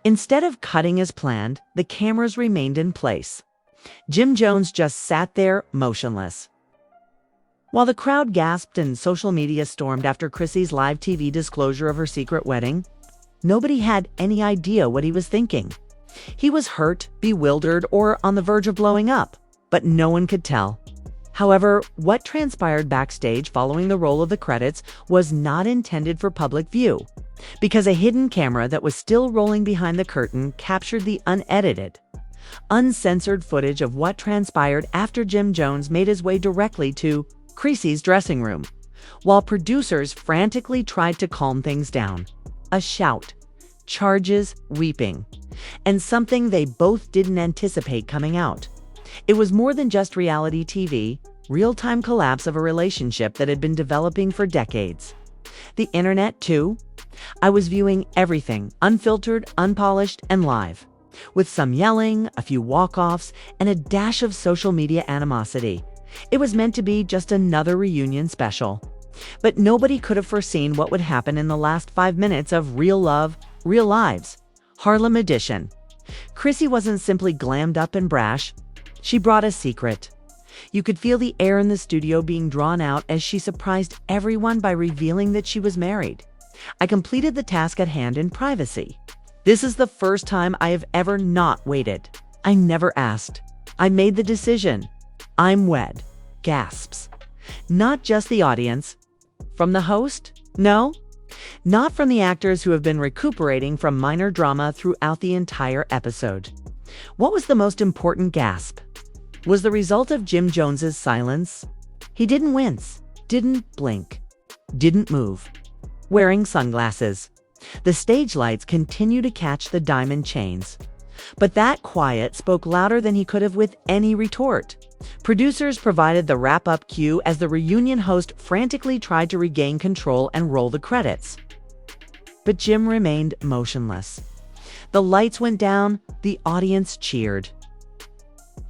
Instead of cutting as planned, the cameras remained in place. Jim Jones just sat there, motionless. While the crowd gasped and social media stormed after Chrissy's live TV disclosure of her secret wedding, nobody had any idea what he was thinking. He was hurt, bewildered, or on the verge of blowing up, but no one could tell. However, what transpired backstage following the roll of the credits was not intended for public view, because a hidden camera that was still rolling behind the curtain captured the unedited, uncensored footage of what transpired after Jim Jones made his way directly to Chrissy's dressing room, while producers frantically tried to calm things down. A shout, charges, weeping, and something they both didn't anticipate coming out. It was more than just reality TV, real-time collapse of a relationship that had been developing for decades. The internet, too. I was viewing everything, unfiltered, unpolished, and live, with some yelling, a few walk-offs, and a dash of social media animosity. It was meant to be just another reunion special. But nobody could have foreseen what would happen in the last 5 minutes of Real Love, Real Lives, Harlem Edition. Chrissy wasn't simply glammed up and brash. She brought a secret. You could feel the air in the studio being drawn out as she surprised everyone by revealing that she was married. I completed the task at hand in privacy. This is the first time I have ever not waited. I never asked. I made the decision. I'm wed. Gasps. Not just the audience. From the host? No. Not from the actors who have been recuperating from minor drama throughout the entire episode. What was the most important gasp? Was the result of Jim Jones's silence. He didn't wince, didn't blink, didn't move. Wearing sunglasses. The stage lights continue to catch the diamond chains. But that quiet spoke louder than he could have with any retort. Producers provided the wrap-up cue as the reunion host frantically tried to regain control and roll the credits. But Jim remained motionless. The lights went down, the audience cheered,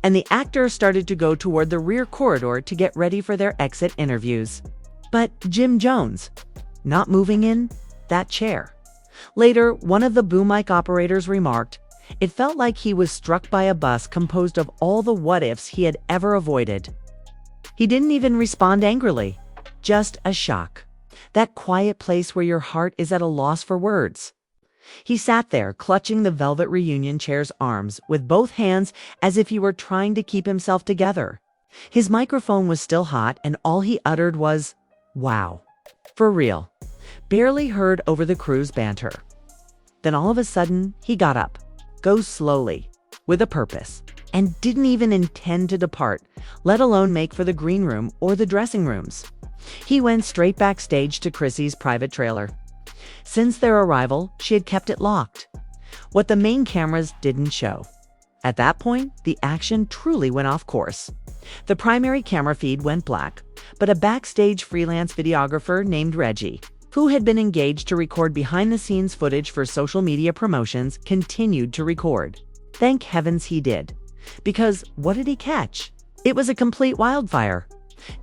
and the actors started to go toward the rear corridor to get ready for their exit interviews. But Jim Jones, not moving in that chair. Later, one of the boom mic operators remarked, it felt like he was struck by a bus composed of all the what-ifs he had ever avoided. He didn't even respond angrily, just a shock. That quiet place where your heart is at a loss for words. He sat there, clutching the velvet reunion chair's arms with both hands as if he were trying to keep himself together. His microphone was still hot, and all he uttered was, "Wow." For real. Barely heard over the crew's banter. Then all of a sudden, he got up, goes slowly, with a purpose, and didn't even intend to depart, let alone make for the green room or the dressing rooms. He went straight backstage to Chrissy's private trailer. Since their arrival, she had kept it locked. What the main cameras didn't show. At that point, the action truly went off course. The primary camera feed went black, but a backstage freelance videographer named Reggie, who had been engaged to record behind-the-scenes footage for social media promotions, continued to record. Thank heavens he did. Because what did he catch? It was a complete wildfire.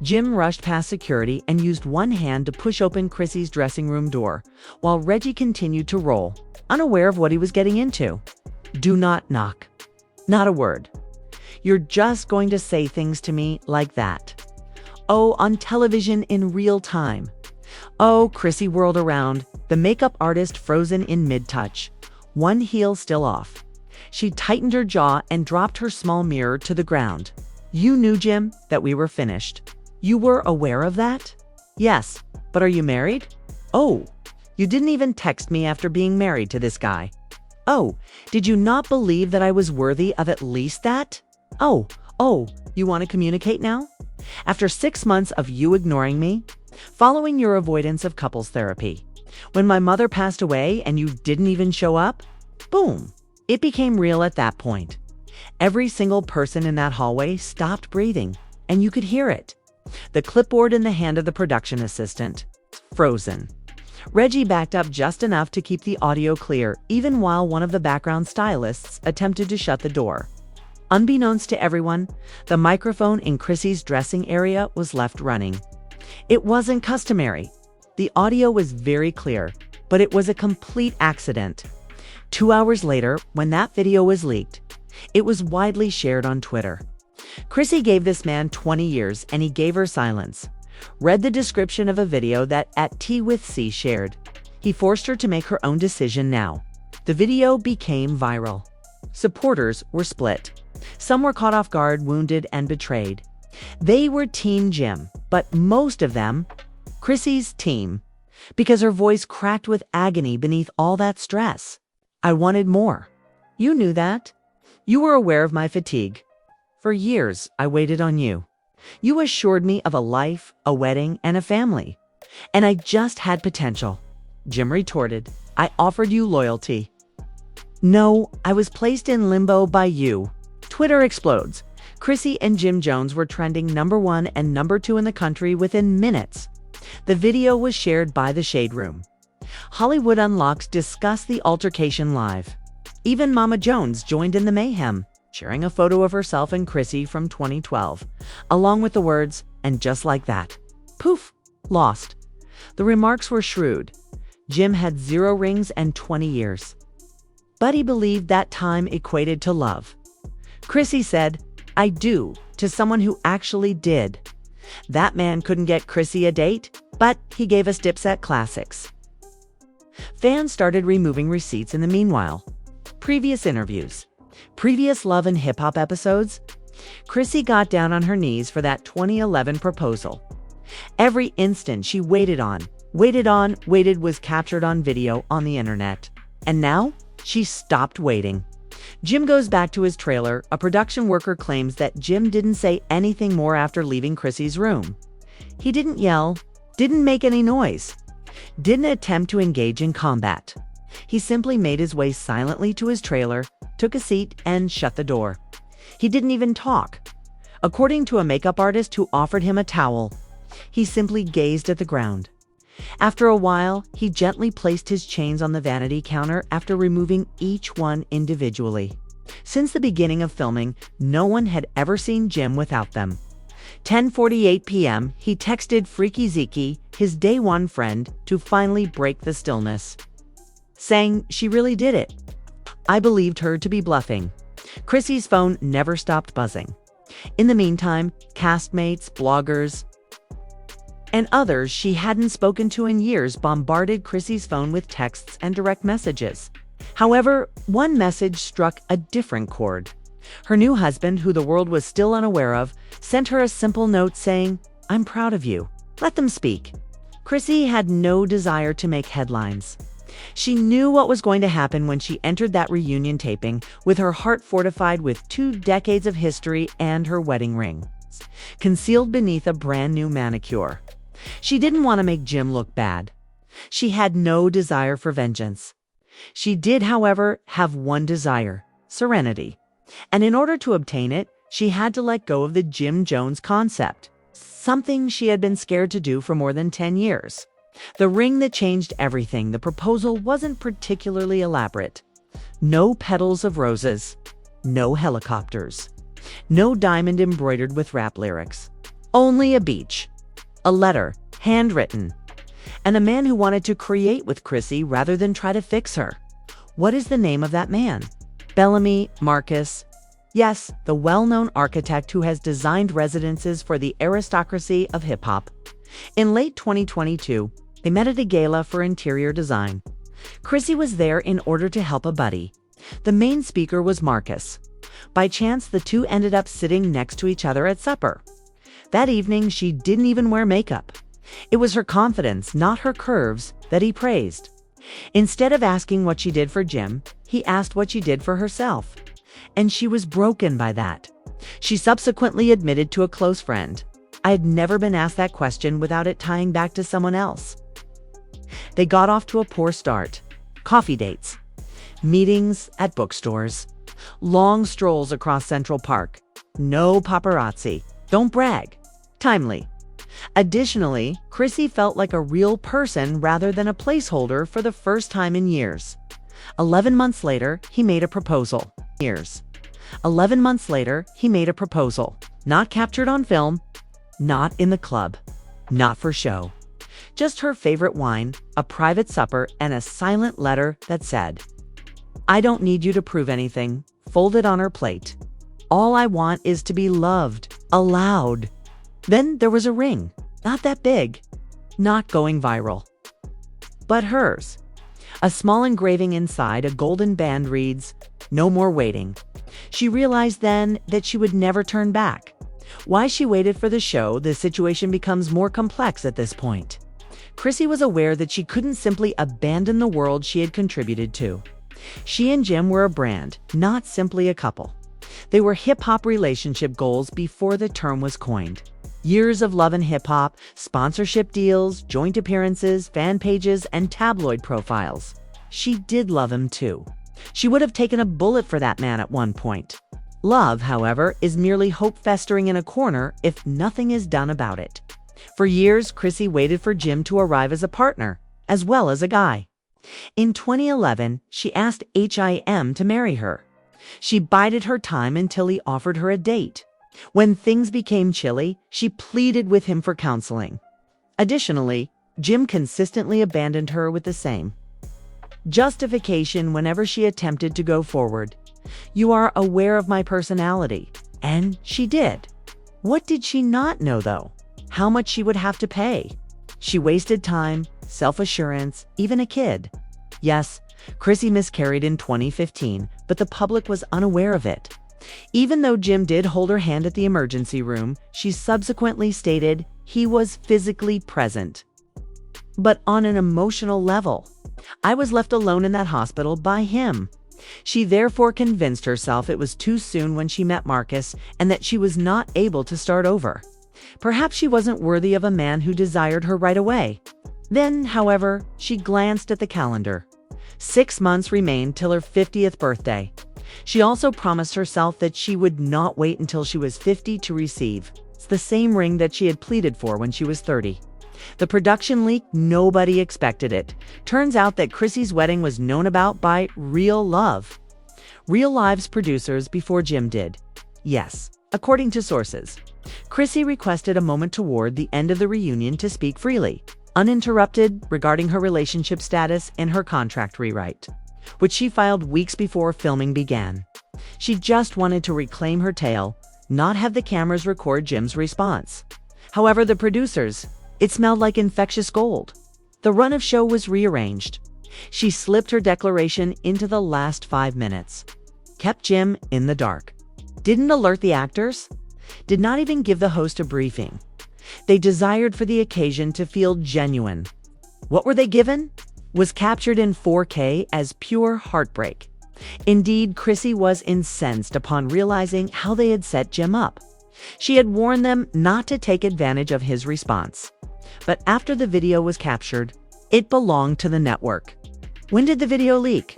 Jim rushed past security and used one hand to push open Chrissy's dressing room door, while Reggie continued to roll, unaware of what he was getting into. Do not knock. Not a word. You're just going to say things to me like that. Oh, on television in real time. Oh, Chrissy whirled around, the makeup artist frozen in mid-touch, one heel still off. She tightened her jaw and dropped her small mirror to the ground. You knew, Jim, that we were finished. You were aware of that? Yes, but are you married? Oh, you didn't even text me after being married to this guy. Oh, did you not believe that I was worthy of at least that? Oh, you want to communicate now? After 6 months of you ignoring me? Following your avoidance of couples therapy. When my mother passed away and you didn't even show up? Boom. It became real at that point. Every single person in that hallway stopped breathing, and you could hear it. The clipboard in the hand of the production assistant. Frozen. Reggie backed up just enough to keep the audio clear, even while one of the background stylists attempted to shut the door. Unbeknownst to everyone, the microphone in Chrissy's dressing area was left running. It wasn't customary. The audio was very clear, but it was a complete accident. 2 hours later, when that video was leaked, it was widely shared on Twitter. Chrissy gave this man 20 years and he gave her silence. Read the description of a video that @TWithC shared. He forced her to make her own decision now. The video became viral. Supporters were split. Some were caught off guard, wounded, and betrayed. They were Team Jim, but most of them, Chrissy's team, because her voice cracked with agony beneath all that stress. I wanted more. You knew that. You were aware of my fatigue. For years, I waited on you. You assured me of a life, a wedding, and a family. And I just had potential. Jim retorted, I offered you loyalty. No, I was placed in limbo by you. Twitter explodes. Chrissy and Jim Jones were trending #1 and #2 in the country within minutes. The video was shared by the Shade Room. Hollywood Unlocked discussed the altercation live. Even Mama Jones joined in the mayhem, sharing a photo of herself and Chrissy from 2012, along with the words, and just like that. Poof, lost. The remarks were shrewd. Jim had 0 rings and 20 years. But he believed that time equated to love. Chrissy said, I do, to someone who actually did. That man couldn't get Chrissy a date, but he gave us Dipset classics. Fans started removing receipts in the meanwhile. Previous interviews. Previous Love and Hip Hop episodes. Chrissy got down on her knees for that 2011 proposal. Every instant she waited was captured on video on the internet. And now, she stopped waiting. Jim goes back to his trailer. A production worker claims that Jim didn't say anything more after leaving Chrissy's room. He didn't yell, didn't make any noise, didn't attempt to engage in combat. He simply made his way silently to his trailer, took a seat, and shut the door. He didn't even talk. According to a makeup artist who offered him a towel, he simply gazed at the ground. After a while, he gently placed his chains on the vanity counter after removing each one individually. Since the beginning of filming, no one had ever seen Jim without them. 10:48 p.m., he texted Freaky Zeke, his day one friend, to finally break the stillness, saying she really did it. I believed her to be bluffing. Chrissy's phone never stopped buzzing. In the meantime, castmates, bloggers, and others she hadn't spoken to in years bombarded Chrissy's phone with texts and direct messages. However, one message struck a different chord. Her new husband, who the world was still unaware of, sent her a simple note saying, I'm proud of you. Let them speak. Chrissy had no desire to make headlines. She knew what was going to happen when she entered that reunion taping, with her heart fortified with 2 decades of history and her wedding ring concealed beneath a brand new manicure. She didn't want to make Jim look bad. She had no desire for vengeance. She did, however, have one desire: serenity. And in order to obtain it, she had to let go of the Jim Jones concept, something she had been scared to do for more than 10 years. The ring that changed everything. The proposal wasn't particularly elaborate. No petals of roses, no helicopters, no diamond embroidered with rap lyrics. Only a beach, a letter, handwritten, and a man who wanted to create with Chrissy rather than try to fix her. What is the name of that man? Bellamy Marcus. Yes, the well-known architect who has designed residences for the aristocracy of hip-hop. In late 2022, they met at a gala for interior design. Chrissy was there in order to help a buddy. The main speaker was Marcus. By chance, the two ended up sitting next to each other at supper. That evening, she didn't even wear makeup. It was her confidence, not her curves, that he praised. Instead of asking what she did for Jim, he asked what she did for herself. And she was broken by that. She subsequently admitted to a close friend, I had never been asked that question without it tying back to someone else. They got off to a poor start. Coffee dates, meetings at bookstores, long strolls across Central Park. No paparazzi. Don't brag. Timely. Additionally, Chrissy felt like a real person rather than a placeholder for the first time in years. 11 months later, he made a proposal. 11 months later, he made a proposal. Not captured on film, not in the club, not for show. Just her favorite wine, a private supper, and a silent letter that said, I don't need you to prove anything," folded on her plate. "All I want is to be loved, allowed." Then there was a ring, not that big, not going viral, but hers. A small engraving inside a golden band reads, "No more waiting." She realized then that she would never turn back. Why she waited for the show, the situation becomes more complex at this point. Chrissy was aware that she couldn't simply abandon the world she had contributed to. She and Jim were a brand, not simply a couple. They were hip-hop relationship goals before the term was coined. Years of love and hip-hop, sponsorship deals, joint appearances, fan pages, and tabloid profiles. She did love him too. She would have taken a bullet for that man at one point. Love, however, is merely hope festering in a corner if nothing is done about it. For years, Chrissy waited for Jim to arrive as a partner, as well as a guy. In 2011, she asked HIM to marry her. She bided her time until he offered her a date. When things became chilly, she pleaded with him for counseling. Additionally, Jim consistently abandoned her with the same justification whenever she attempted to go forward. "You are aware of my personality." And she did. What did she not know, though? How much she would have to pay. She wasted time, self-assurance, even a kid. Yes, Chrissy miscarried in 2015, but the public was unaware of it. Even though Jim did hold her hand at the emergency room, she subsequently stated he was physically present. But on an emotional level, "I was left alone in that hospital by him." She therefore convinced herself it was too soon when she met Marcus and that she was not able to start over. Perhaps she wasn't worthy of a man who desired her right away. Then, however, she glanced at the calendar. 6 months remained till her 50th birthday. She also promised herself that she would not wait until she was 50 to receive. It's the same ring that she had pleaded for when she was 30. The production leak, nobody expected it. Turns out that Chrissy's wedding was known about by Real Love. Real Live's producers before Jim did. Yes, according to sources. Chrissy requested a moment toward the end of the reunion to speak freely, uninterrupted, regarding her relationship status and her contract rewrite, which she filed weeks before filming began. She just wanted to reclaim her tale, not have the cameras record Jim's response. However, the producers, it smelled like infectious gold. The run of show was rearranged. She slipped her declaration into the last 5 minutes. Kept Jim in the dark. Didn't alert the actors. Did not even give the host a briefing. They desired for the occasion to feel genuine. What were they given? Was captured in 4K as pure heartbreak. Indeed, Chrissy was incensed upon realizing how they had set Jim up. She had warned them not to take advantage of his response. But after the video was captured, it belonged to the network. When did the video leak?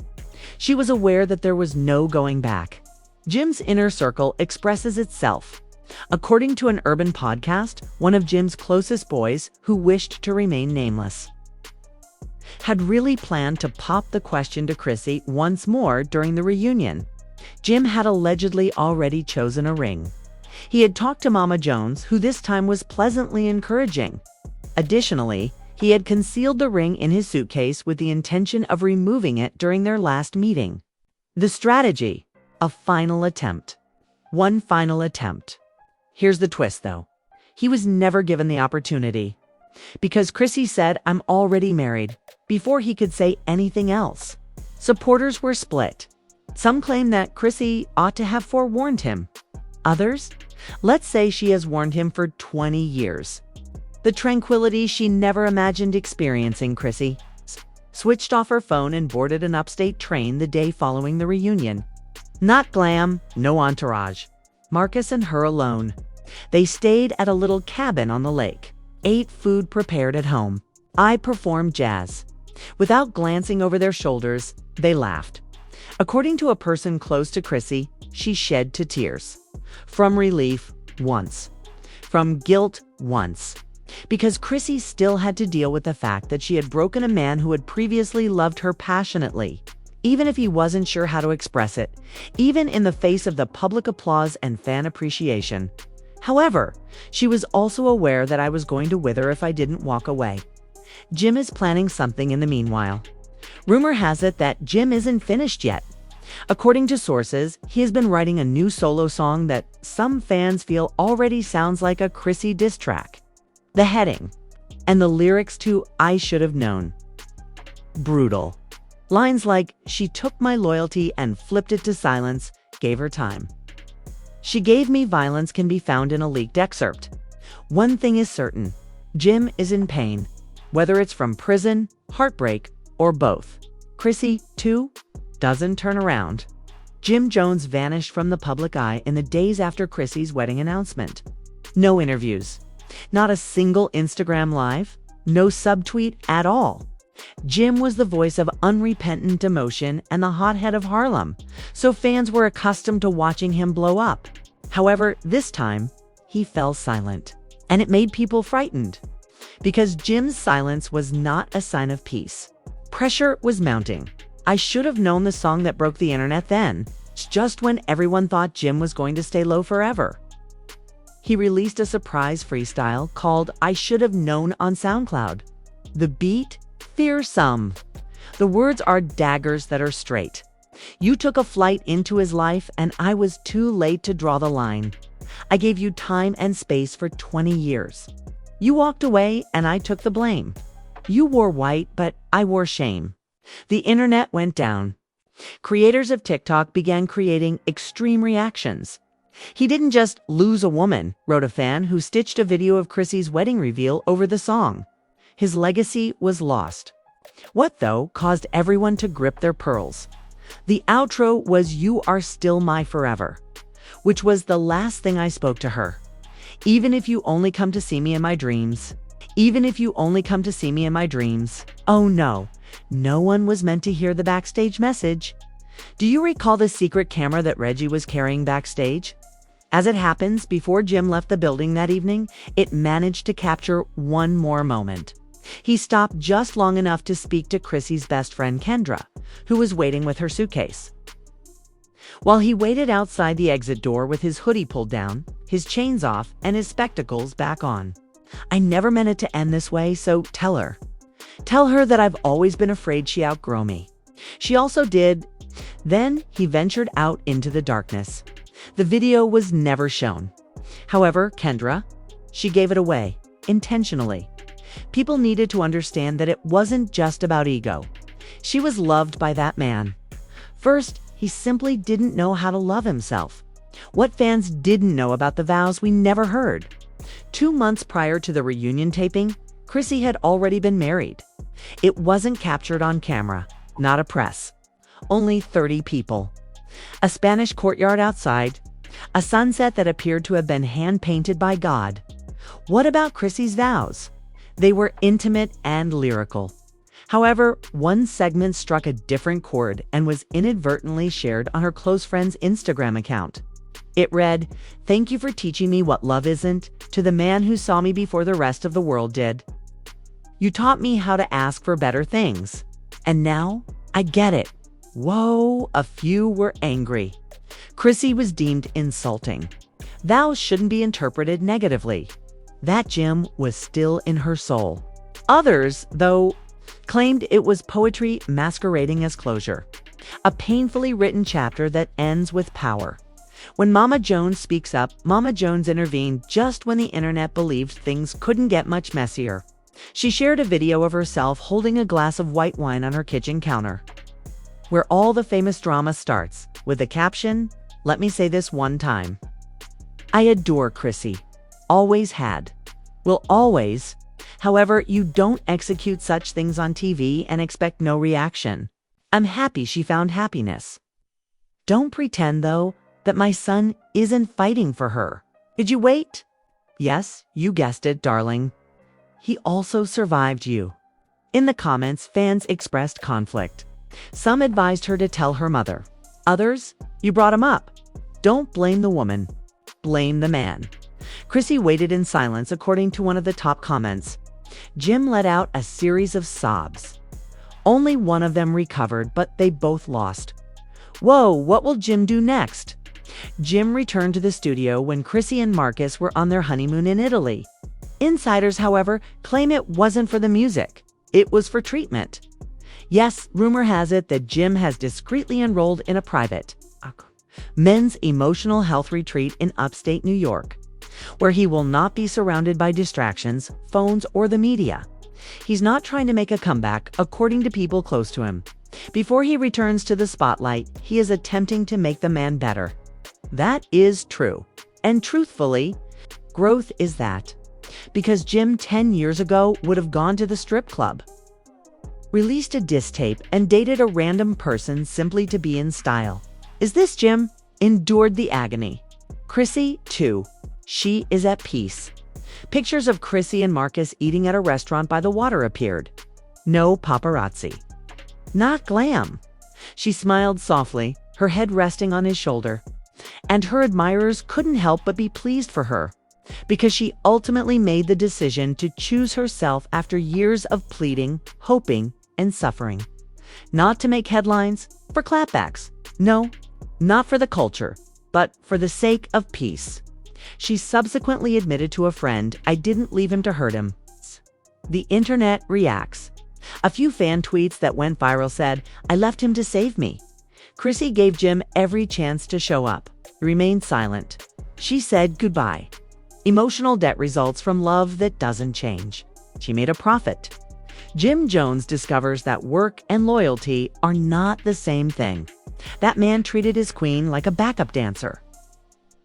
She was aware that there was no going back. Jim's inner circle expresses itself. According to an urban podcast, one of Jim's closest boys, who wished to remain nameless, had really planned to pop the question to Chrissy once more during the reunion. Jim had allegedly already chosen a ring. He had talked to Mama Jones, who this time was pleasantly encouraging. Additionally, he had concealed the ring in his suitcase with the intention of removing it during their last meeting. The strategy: a final attempt. One final attempt. Here's the twist, though. He was never given the opportunity. Because Chrissy said, "I'm already married," before he could say anything else. Supporters were split. Some claim that Chrissy ought to have forewarned him. Others? Let's say she has warned him for 20 years. The tranquility she never imagined experiencing, Chrissy switched off her phone and boarded an upstate train the day following the reunion. Not glam, no entourage. Marcus and her alone. They stayed at a little cabin on the lake. Ate food prepared at home. I performed jazz. Without glancing over their shoulders, they laughed. According to a person close to Chrissy, she shed to tears. From relief, once. From guilt, once. Because Chrissy still had to deal with the fact that she had broken a man who had previously loved her passionately, even if he wasn't sure how to express it, even in the face of the public applause and fan appreciation. However, she was also aware that I was going to wither if I didn't walk away. Jim is planning something in the meanwhile. Rumor has it that Jim isn't finished yet. According to sources, he has been writing a new solo song that some fans feel already sounds like a Chrissy diss track. The heading and the lyrics to I Should Have Known. Brutal. Lines like, she took my loyalty and flipped it to silence, gave her time. She gave me violence can be found in a leaked excerpt. One thing is certain, Jim is in pain, whether it's from prison, heartbreak, or both. Chrissy, too, doesn't turn around. Jim Jones vanished from the public eye in the days after Chrissy's wedding announcement. No interviews. Not a single Instagram live. No subtweet at all. Jim was the voice of unrepentant emotion and the hothead of Harlem, so fans were accustomed to watching him blow up. However, this time, he fell silent, and it made people frightened. Because Jim's silence was not a sign of peace. Pressure was mounting. I should have known the song that broke the internet then, just when everyone thought Jim was going to stay low forever. He released a surprise freestyle called I Should Have Known on SoundCloud. The beat? Fearsome. The words are daggers that are straight. You took a flight into his life and I was too late to draw the line. I gave you time and space for 20 years. You walked away and I took the blame. You wore white, but I wore shame. The internet went down. Creators of TikTok began creating extreme reactions. He didn't just lose a woman, wrote a fan who stitched a video of Chrissy's wedding reveal over the song. His legacy was lost. What, though, caused everyone to grip their pearls? The outro was You Are Still My Forever, which was the last thing I spoke to her. Even if you only come to see me in my dreams. Even if you only come to see me in my dreams. Oh no, no one was meant to hear the backstage message. Do you recall the secret camera that Reggie was carrying backstage? As it happens, before Jim left the building that evening, it managed to capture one more moment. He stopped just long enough to speak to Chrissy's best friend Kendra, who was waiting with her suitcase. While he waited outside the exit door with his hoodie pulled down, his chains off, and his spectacles back on. I never meant it to end this way, so tell her. Tell her that I've always been afraid she outgrow me. She also did. Then he ventured out into the darkness. The video was never shown. However, Kendra, she gave it away, intentionally. People needed to understand that it wasn't just about ego. She was loved by that man. First, he simply didn't know how to love himself. What fans didn't know about the vows we never heard. 2 months prior to the reunion taping, Chrissy had already been married. It wasn't captured on camera, not a press. Only 30 people. A Spanish courtyard outside. A sunset that appeared to have been hand-painted by God. What about Chrissy's vows? They were intimate and lyrical. However, one segment struck a different chord and was inadvertently shared on her close friend's Instagram account. It read, "Thank you for teaching me what love isn't, to the man who saw me before the rest of the world did. You taught me how to ask for better things. And now, I get it." Whoa, a few were angry. Chrissy was deemed insulting. Vows shouldn't be interpreted negatively. That gem was still in her soul. Others, though, claimed it was poetry masquerading as closure. A painfully written chapter that ends with power. When Mama Jones speaks up, Mama Jones intervened just when the internet believed things couldn't get much messier. She shared a video of herself holding a glass of white wine on her kitchen counter, where all the famous drama starts, with the caption, "Let me say this one time. I adore Chrissy. Always had. Will always. However, you don't execute such things on TV and expect no reaction. I'm happy she found happiness. Don't pretend, though, that my son isn't fighting for her. Did you wait? Yes, you guessed it, darling. He also survived you." In the comments, fans expressed conflict. Some advised her to tell her mother. Others, you brought him up. Don't blame the woman. Blame the man. Chrissy waited in silence, according to one of the top comments. Jim let out a series of sobs. Only one of them recovered, but they both lost. Whoa, what will Jim do next? Jim returned to the studio when Chrissy and Marcus were on their honeymoon in Italy. Insiders, however, claim it wasn't for the music. It was for treatment. Yes, rumor has it that Jim has discreetly enrolled in a private men's emotional health retreat in upstate New York, where he will not be surrounded by distractions, phones, or the media. He's not trying to make a comeback, according to people close to him. Before he returns to the spotlight, he is attempting to make the man better. That is true. And truthfully, growth is that. Because Jim 10 years ago would have gone to the strip club, released a diss tape, and dated a random person simply to be in style. Is this Jim? Endured the agony. Chrissy, too. She is at peace. Pictures of Chrissy and Marcus eating at a restaurant by the water appeared. No paparazzi. Not glam. She smiled softly, her head resting on his shoulder. And her admirers couldn't help but be pleased for her, because she ultimately made the decision to choose herself after years of pleading, hoping, and suffering. Not to make headlines, for clapbacks. No, not for the culture, but for the sake of peace. She subsequently admitted to a friend, "I didn't leave him to hurt him." The internet reacts. A few fan tweets that went viral said, "I left him to save me." Chrissy gave Jim every chance to show up. He remained silent. She said goodbye. Emotional debt results from love that doesn't change. She made a profit. Jim Jones discovers that work and loyalty are not the same thing. That man treated his queen like a backup dancer.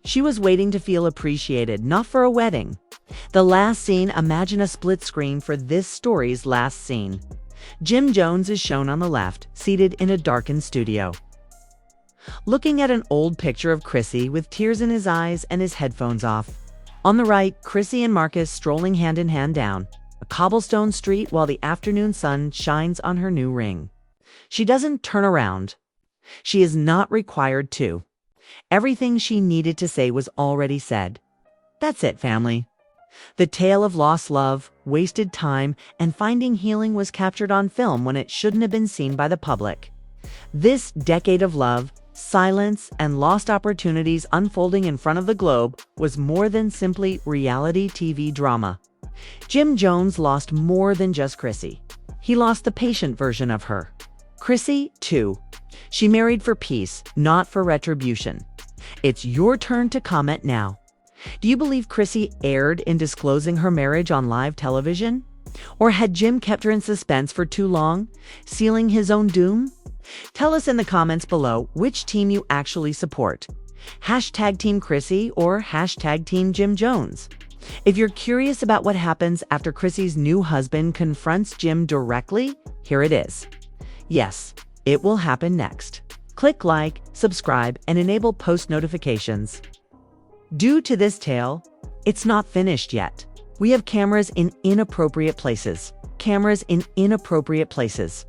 She was waiting to feel appreciated, not for a wedding. The last scene, imagine a split screen for this story's last scene. Jim Jones is shown on the left, seated in a darkened studio, looking at an old picture of Chrissy with tears in his eyes and his headphones off. On the right, Chrissy and Marcus strolling hand in hand down a cobblestone street while the afternoon sun shines on her new ring. She doesn't turn around. She is not required to. Everything she needed to say was already said. That's it, family. The tale of lost love, wasted time, and finding healing was captured on film when it shouldn't have been seen by the public. This decade of love, silence, and lost opportunities unfolding in front of the globe was more than simply reality TV drama. Jim Jones lost more than just Chrissy. He lost the patient version of her. Chrissy, too. She married for peace, not for retribution. It's your turn to comment now. Do you believe Chrissy erred in disclosing her marriage on live television? Or had Jim kept her in suspense for too long, sealing his own doom? Tell us in the comments below which team you actually support. Hashtag Team Chrissy or hashtag Team Jim Jones. If you're curious about what happens after Chrissy's new husband confronts Jim directly, here it is. Yes, it will happen next. Click like, subscribe, and enable post notifications. Due to this tale, it's not finished yet. We have cameras in inappropriate places. Cameras in inappropriate places.